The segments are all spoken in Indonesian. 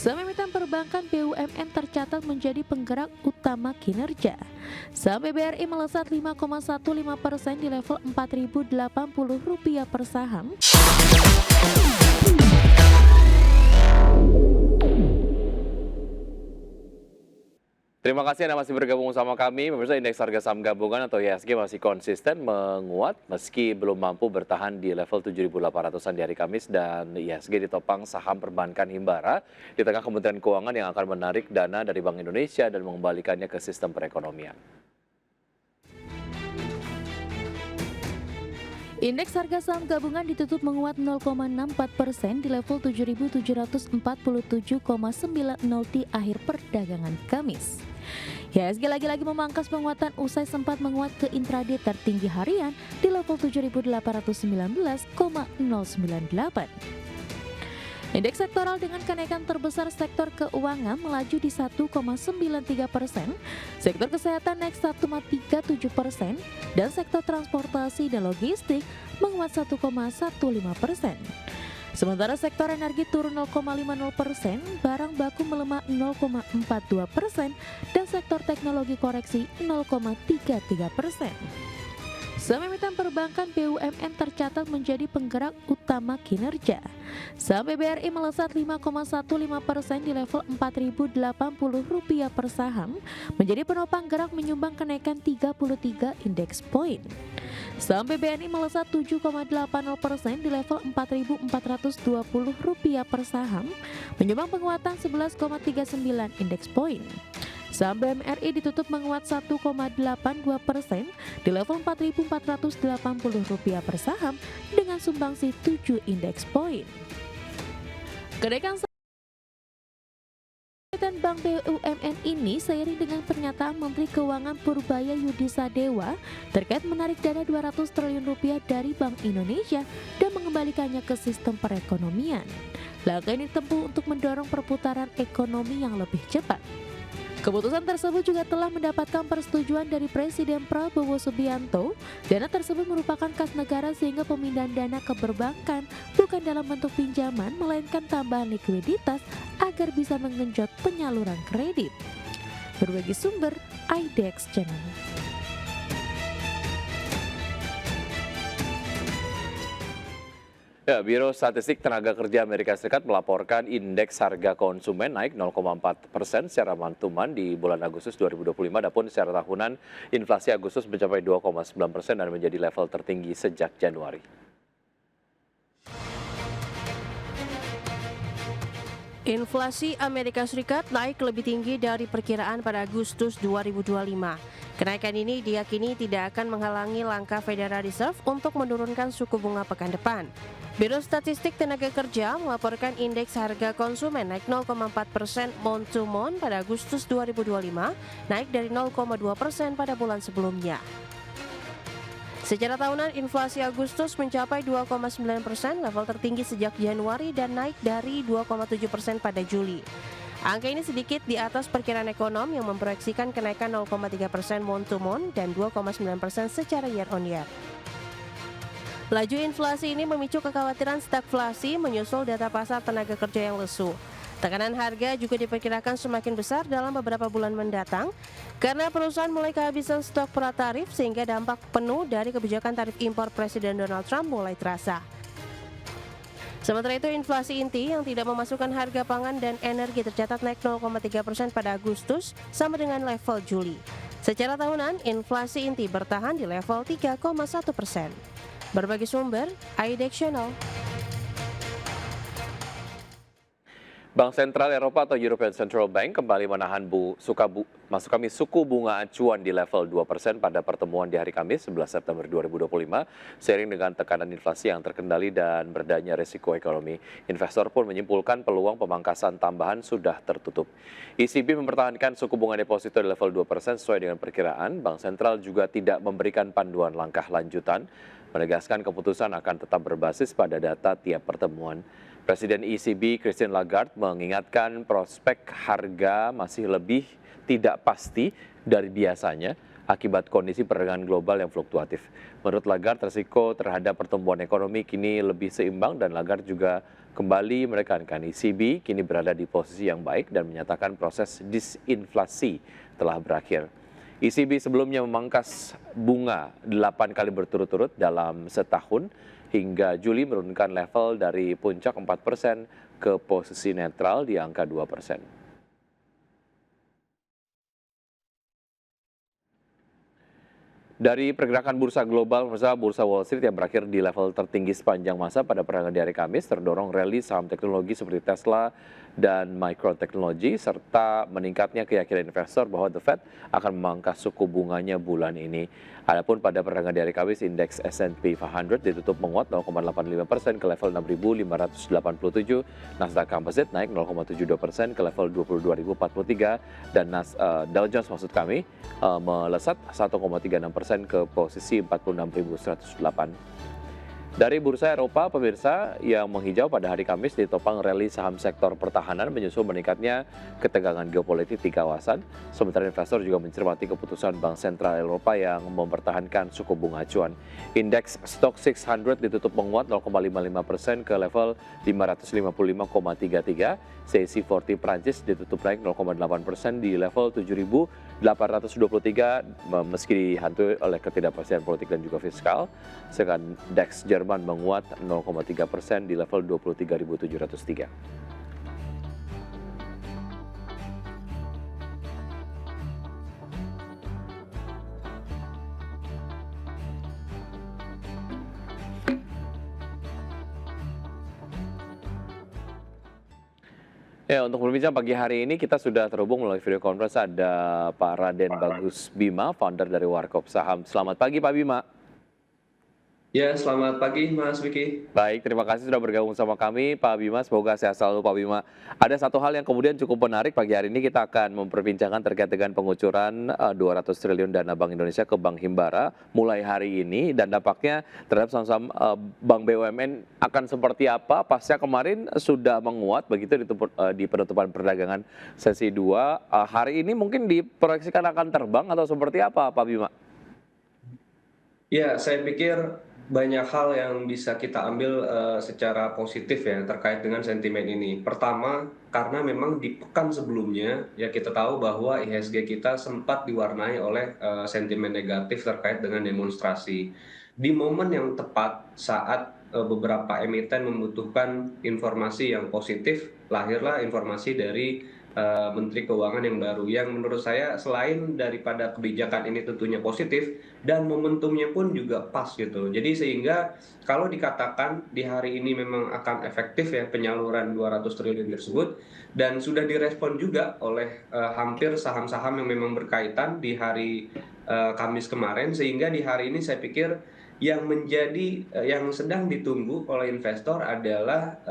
Saham emiten perbankan BUMN tercatat menjadi penggerak utama kinerja. Saham BBRI melesat 5,15% di level Rp4.080 per saham. Terima kasih Anda masih bergabung sama kami. Pemirsa, indeks harga saham gabungan atau IHSG masih konsisten menguat meski belum mampu bertahan di level 7.800-an di hari Kamis, dan IHSG ditopang saham perbankan Himbara di tengah Kementerian Keuangan yang akan menarik dana dari Bank Indonesia dan mengembalikannya ke sistem perekonomian. Indeks harga saham gabungan ditutup menguat 0,64% di level 7.747,90 di akhir perdagangan Kamis. IHSG lagi-lagi memangkas penguatan usai sempat menguat ke intraday tertinggi harian di level 7.819,098. Indeks sektoral dengan kenaikan terbesar sektor keuangan melaju di 1,93%, sektor kesehatan naik 1,37%, dan sektor transportasi dan logistik menguat 1,15%. Sementara sektor energi turun 0,50%, barang baku melemah 0,42%, dan sektor teknologi koreksi 0,33%. Saham emiten perbankan BUMN tercatat menjadi penggerak utama kinerja. Saham BBRI melesat 5,15% di level Rp4.080 per saham, menjadi penopang gerak menyumbang kenaikan 33 indeks poin. Saham BBNI melesat 7,80% di level Rp4.420 per saham, menyumbang penguatan 11,39 indeks poin. Saham BMRI ditutup menguat 1,82% di level Rp4.480 per saham dengan sumbangsi 7 indeks poin. Kenaikan dan Bank BUMN ini seiring dengan pernyataan Menteri Keuangan Purbaya Yudisadewa terkait menarik dana Rp200 triliun dari Bank Indonesia dan mengembalikannya ke sistem perekonomian. Langkah ini ditempuh untuk mendorong perputaran ekonomi yang lebih cepat. Keputusan tersebut juga telah mendapatkan persetujuan dari Presiden Prabowo Subianto. Dana tersebut merupakan kas negara sehingga pemindahan dana ke perbankan bukan dalam bentuk pinjaman, melainkan tambahan likuiditas agar bisa menggenjot penyaluran kredit. Berbagi sumber, IDEX Channel. Ya, Biro Statistik Tenaga Kerja Amerika Serikat melaporkan indeks harga konsumen naik 0,4% secara month-to-month di bulan Agustus 2025, adapun secara tahunan inflasi Agustus mencapai 2,9% dan menjadi level tertinggi sejak Januari. Inflasi Amerika Serikat naik lebih tinggi dari perkiraan pada Agustus 2025. Kenaikan ini diyakini tidak akan menghalangi langkah Federal Reserve untuk menurunkan suku bunga pekan depan. Biro Statistik Tenaga Kerja melaporkan indeks harga konsumen naik 0,4% month to month pada Agustus 2025, naik dari 0,2% pada bulan sebelumnya. Secara tahunan, inflasi Agustus mencapai 2,9%, level tertinggi sejak Januari, dan naik dari 2,7% pada Juli. Angka ini sedikit di atas perkiraan ekonom yang memproyeksikan kenaikan 0,3% month to month dan 2,9% secara year on year. Laju inflasi ini memicu kekhawatiran stagflasi menyusul data pasar tenaga kerja yang lesu. Tekanan harga juga diperkirakan semakin besar dalam beberapa bulan mendatang karena perusahaan mulai kehabisan stok pratarif sehingga dampak penuh dari kebijakan tarif impor Presiden Donald Trump mulai terasa. Sementara itu, inflasi inti yang tidak memasukkan harga pangan dan energi tercatat naik 0,3% pada Agustus sama dengan level Juli. Secara tahunan, inflasi inti bertahan di level 3,1%. Berbagi sumber, IDEX Channel. Bank Sentral Eropa atau European Central Bank kembali menahan suku bunga acuan di level 2% pada pertemuan di hari Kamis 11 September 2025, seiring dengan tekanan inflasi yang terkendali dan beredanya resiko ekonomi. Investor pun menyimpulkan peluang pemangkasan tambahan sudah tertutup. ECB mempertahankan suku bunga deposito di level 2% sesuai dengan perkiraan. Bank Sentral juga tidak memberikan panduan langkah lanjutan, menegaskan keputusan akan tetap berbasis pada data tiap pertemuan. Presiden ECB Christine Lagarde mengingatkan prospek harga masih lebih tidak pasti dari biasanya, akibat kondisi perdagangan global yang fluktuatif. Menurut Lagarde, resiko terhadap pertumbuhan ekonomi kini lebih seimbang dan Lagarde juga kembali menekankan ECB kini berada di posisi yang baik dan menyatakan proses disinflasi telah berakhir. ECB sebelumnya memangkas bunga 8 kali berturut-turut dalam setahun hingga Juli menurunkan level dari puncak 4% ke posisi netral di angka 2%. Dari pergerakan bursa global, bursa Wall Street yang berakhir di level tertinggi sepanjang masa pada perdagangan di hari Kamis terdorong rally saham teknologi seperti Tesla dan Micron Technology serta meningkatnya keyakinan investor bahwa The Fed akan memangkas suku bunganya bulan ini. Adapun pada perdagangan di hari Kamis, indeks S&P 500 ditutup menguat 0,85% ke level 6.587, Nasdaq Composite naik 0,72% ke level 22.043 dan Dow Jones melesat 1,36% ke posisi 46.108. Dari bursa Eropa, pemirsa, yang menghijau pada hari Kamis ditopang rally saham sektor pertahanan menyusul meningkatnya ketegangan geopolitik di kawasan. Sementara investor juga mencermati keputusan Bank Sentral Eropa yang mempertahankan suku bunga acuan. Indeks Stoxx 600 ditutup menguat 0,55% ke level 555,33. CAC 40 Prancis ditutup naik 0,8% di level 7.823 meski dihantui oleh ketidakpastian politik dan juga fiskal. Sedangkan DAX Jerman menguat 0,3% di level 23.703. Ya, untuk berbincang pagi hari ini kita sudah terhubung melalui video conference ada Pak Raden Bagus Bima, founder dari Warkop Saham. Selamat pagi Pak Bima. Ya, selamat pagi Mas Wiki. Baik, terima kasih sudah bergabung sama kami Pak Bima. Semoga sehat selalu Pak Bima. Ada satu hal yang kemudian cukup menarik pagi hari ini, kita akan memperbincangkan terkait dengan pengucuran 200 triliun dana Bank Indonesia ke Bank Himbara mulai hari ini dan dampaknya terhadap saham-saham Bank BUMN akan seperti apa. Pasca kemarin sudah menguat begitu di penutupan perdagangan sesi 2. Hari ini mungkin diproyeksikan akan terbang atau seperti apa Pak Bima? Ya, saya pikir banyak hal yang bisa kita ambil secara positif ya terkait dengan sentimen ini. Pertama, karena memang di pekan sebelumnya ya kita tahu bahwa IHSG kita sempat diwarnai oleh sentimen negatif terkait dengan demonstrasi. Di momen yang tepat saat beberapa emiten membutuhkan informasi yang positif, lahirlah informasi dari Menteri Keuangan yang baru yang menurut saya selain daripada kebijakan ini tentunya positif dan momentumnya pun juga pas gitu. Jadi sehingga kalau dikatakan di hari ini memang akan efektif ya penyaluran 200 triliun tersebut dan sudah direspon juga oleh hampir saham-saham yang memang berkaitan di hari Kamis kemarin sehingga di hari ini saya pikir yang yang sedang ditunggu oleh investor adalah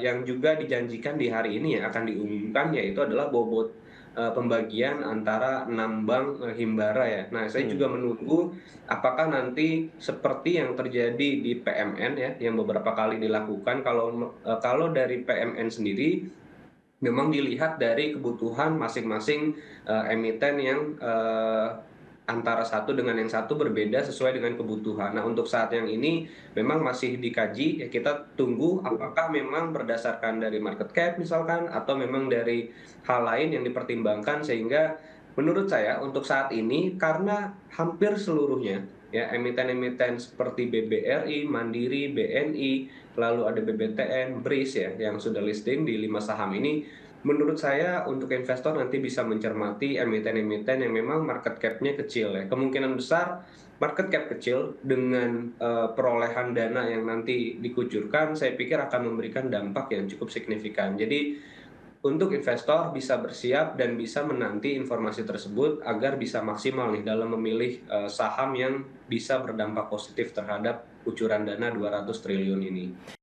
yang juga dijanjikan di hari ini ya akan diumumkan yaitu adalah bobot pembagian antara 6 bank Himbara ya. Nah, saya juga menunggu apakah nanti seperti yang terjadi di PMN ya yang beberapa kali dilakukan kalau dari PMN sendiri memang dilihat dari kebutuhan masing-masing emiten yang antara satu dengan yang satu berbeda sesuai dengan kebutuhan. Nah, untuk saat yang ini memang masih dikaji, ya kita tunggu apakah memang berdasarkan dari market cap misalkan, atau memang dari hal lain yang dipertimbangkan sehingga menurut saya untuk saat ini karena hampir seluruhnya ya emiten-emiten seperti BBRI, Mandiri, BNI, lalu ada BBTN, BRIS ya yang sudah listing di 5 saham ini. Menurut saya untuk investor nanti bisa mencermati emiten-emiten yang memang market cap-nya kecil ya. Kemungkinan besar market cap kecil dengan perolehan dana yang nanti dikucurkan saya pikir akan memberikan dampak yang cukup signifikan. Jadi untuk investor bisa bersiap dan bisa menanti informasi tersebut agar bisa maksimal nih dalam memilih saham yang bisa berdampak positif terhadap kucuran dana 200 triliun ini.